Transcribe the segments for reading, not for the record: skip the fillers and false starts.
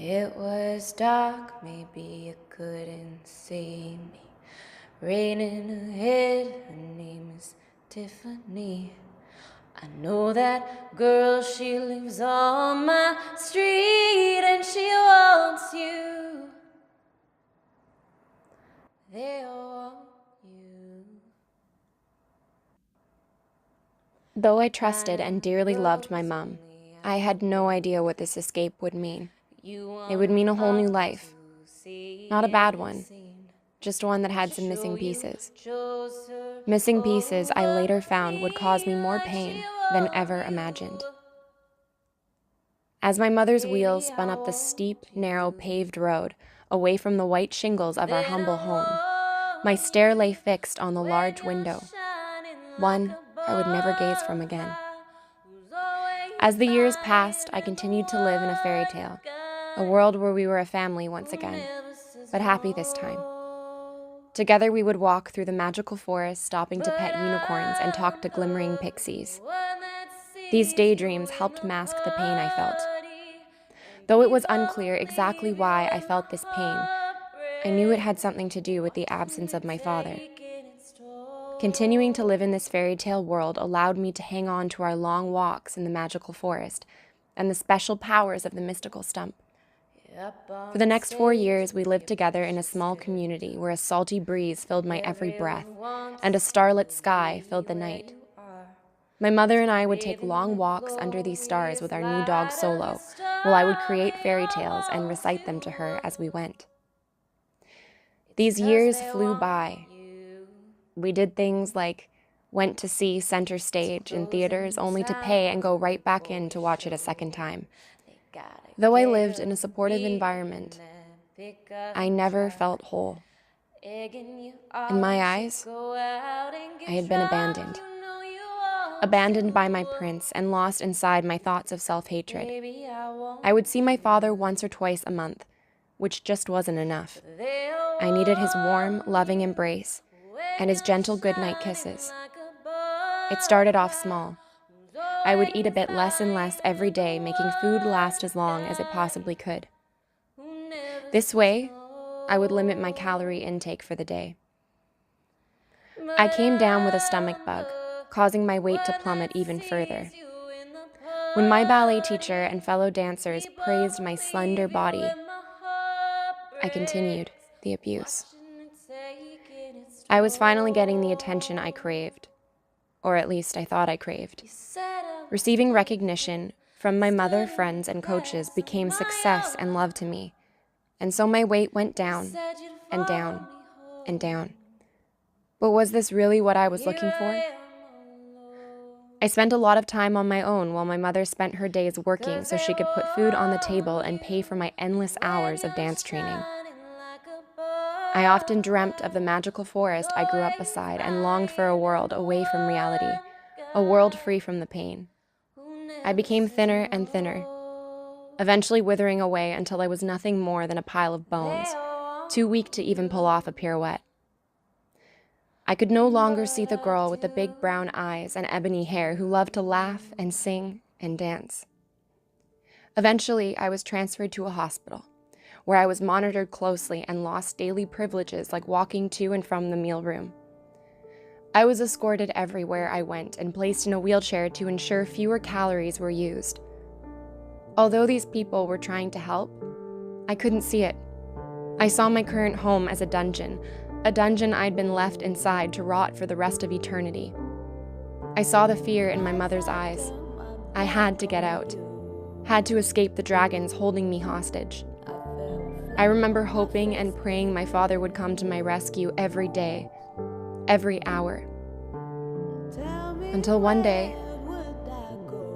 It was dark, maybe you couldn't see me. Raining ahead, her name is Tiffany. I know that girl, she lives on my street and she wants you. They all want you. Though I trusted and dearly loved my mom, I had no idea what this escape would mean. It would mean a whole new life. Not a bad one, just one that had some missing pieces. Missing pieces I later found would cause me more pain than ever imagined. As my mother's wheels spun up the steep, narrow, paved road away from the white shingles of our humble home, my stare lay fixed on the large window, one I would never gaze from again. As the years passed, I continued to live in a fairy tale, a world where we were a family once again, but happy this time. Together we would walk through the magical forest, stopping to pet unicorns and talk to glimmering pixies. These daydreams helped mask the pain I felt. Though it was unclear exactly why I felt this pain, I knew it had something to do with the absence of my father. Continuing to live in this fairy tale world allowed me to hang on to our long walks in the magical forest and the special powers of the mystical stump. For the next 4 years, we lived together in a small community where a salty breeze filled my every breath and a starlit sky filled the night. My mother and I would take long walks under these stars with our new dog Solo, while I would create fairy tales and recite them to her as we went. These years flew by. We did things like went to see Center Stage in theaters only to pay and go right back in to watch it a second time. Though I lived in a supportive environment, I never felt whole. In my eyes, I had been abandoned. Abandoned by my prince and lost inside my thoughts of self-hatred. I would see my father once or twice a month, which just wasn't enough. I needed his warm, loving embrace and his gentle goodnight kisses. It started off small. I would eat a bit less and less every day, making food last as long as it possibly could. This way, I would limit my calorie intake for the day. I came down with a stomach bug, causing my weight to plummet even further. When my ballet teacher and fellow dancers praised my slender body, I continued the abuse. I was finally getting the attention I craved, or at least I thought I craved. Receiving recognition from my mother, friends, and coaches became success and love to me, and so my weight went down and down and down. But was this really what I was looking for? I spent a lot of time on my own while my mother spent her days working so she could put food on the table and pay for my endless hours of dance training. I often dreamt of the magical forest I grew up beside and longed for a world away from reality, a world free from the pain. I became thinner and thinner, eventually withering away until I was nothing more than a pile of bones, too weak to even pull off a pirouette. I could no longer see the girl with the big brown eyes and ebony hair who loved to laugh and sing and dance. Eventually, I was transferred to a hospital, where I was monitored closely and lost daily privileges like walking to and from the meal room. I was escorted everywhere I went and placed in a wheelchair to ensure fewer calories were used. Although these people were trying to help, I couldn't see it. I saw my current home as a dungeon I'd been left inside to rot for the rest of eternity. I saw the fear in my mother's eyes. I had to get out, had to escape the dragons holding me hostage. I remember hoping and praying my father would come to my rescue every day, every hour. Until one day,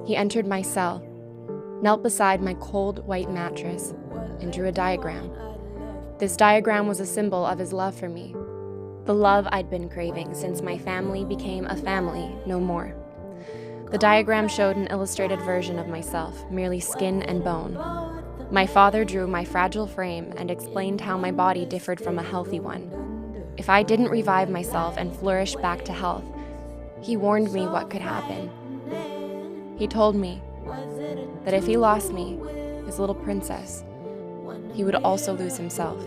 he entered my cell, knelt beside my cold white mattress, and drew a diagram. This diagram was a symbol of his love for me, the love I'd been craving since my family became a family no more. The diagram showed an illustrated version of myself, merely skin and bone. My father drew my fragile frame and explained how my body differed from a healthy one. If I didn't revive myself and flourish back to health, he warned me what could happen. He told me that if he lost me, his little princess, he would also lose himself.